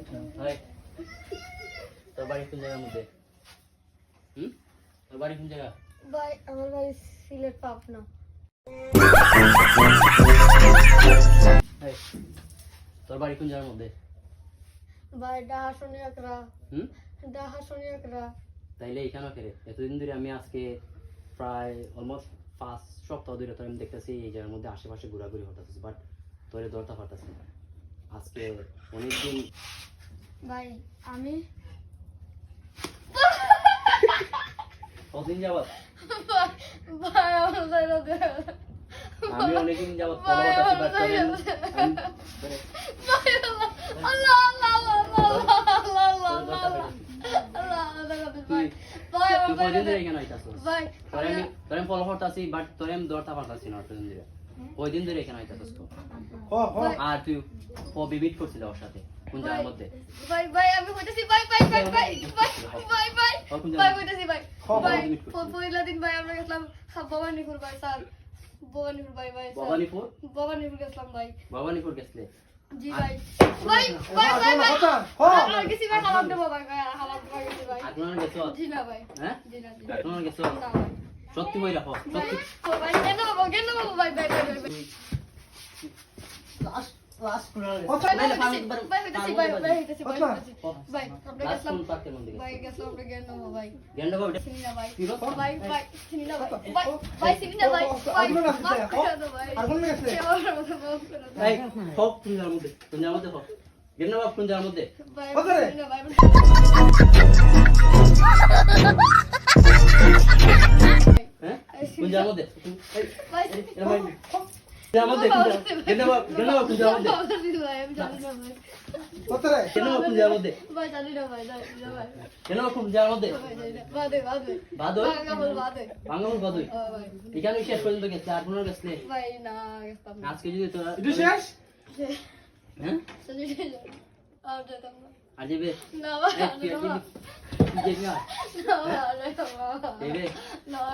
ভাই তোর বাড়ি কোন জায়গার মধ্যে? তোর বাড়ি কোন জায়গা? ভাই আমার বাড়ি সিলেট পাবনা। ভাই তোর বাড়ি কোন জায়গার মধ্যে? ভাই ডাহা সোনিয়াকরা। ডাহা সোনিয়াকরা। তাইলে এখানে ফেরে এতদিন ধরে আমি আজকে প্রায় অলমোস্ট 5 সপ্তাহ ধরে তোর আমি দেখতেছি এই জায়গার মধ্যে আশেপাশে ঘোরাঘুরি হতেছিস, বাট তোরে ধরতে পারতেছি না। আজকে অনেকদিন ভাই আমি কতদিন যাবত ভাই আমার সাইড আমি অনেকদিন যাবত ফলো করতেছি, বাট তোরে আল্লাহ আল্লাহ আল্লাহ আল্লাহ আল্লাহ তুই কয়দিন ধরে এখানে আইতাছিস? তোরে আমি ফলো করতেছি, বাট তোরে আমি ধরতে পারতাছি না এতদিন ধরে। কয়দিন ধরে এখানে আইতাছিস? আর তুই বিবিট করছিস ওর সাথে কোন জায়গার মধ্যে? ভাই ভাই আমি কইতাছি ভাই ভাই ভাই ভাই ভাই ভাই ভাই কইতাছি ভাই ভাই পয়লা দিন ভাই আমরা গেছিলাম ভবানীপুর ভাই স্যার ভবানীপুর ভাই ভাই ভবানীপুর গেছিলাম ভাই ভবানীপুর গেছলে? জি ভাই ভাই ভাই ভাই ভাই আর কিছু ভাই খাবার দেব ভাই ভাই খাবার দেব গেছি ভাই আপনারা গেছো? জি না ভাই হ্যাঁ জি না আপনারা গেছো? না ভাই সত্যি বই রাখো সত্যি। ভাই কেন বাবা ভাই ভাই ভাই লাস্ট কোনারে ভাই হইতাছি ভাই আমরা গেছিলাম ভাই গেছিলাম আমরা জ্ঞান নেবো ভাই গেন্ড বাবা চিনি না ভাই ভাই ভাই চিনি না ভাই ভাই চিনি না ভাই ভাই আগুন গেছে ভাই সব কোন জায়গার মধ্যে হোক গেন্ড বাবা কোন জায়গার মধ্যে? ভাই চিনি না ভাই হ্যাঁ কোন জায়গার মধ্যে? ভাই জায়গার মধ্যে গেন্ড বাবা কোন জায়গার মধ্যে? আমি জানি না ভাই কোথায় গেন্ড বাবা কোন জায়গার মধ্যে? ভাই জানি না ভাই জানি না ভাই গেন্ড বাবা কোন জায়গার মধ্যে? বাদে বাদই বাদে বাঙ্গামুল বাদই ভাই এখানে শেষ পর্যন্ত গেছে আর কোনো গেছলে? ভাই না গেছতাম না আজকে যদি তোরা এটা শেষ হ্যাঁ আর যেতাম না আর যাবে না ভাই তুই যাবি না দেবে না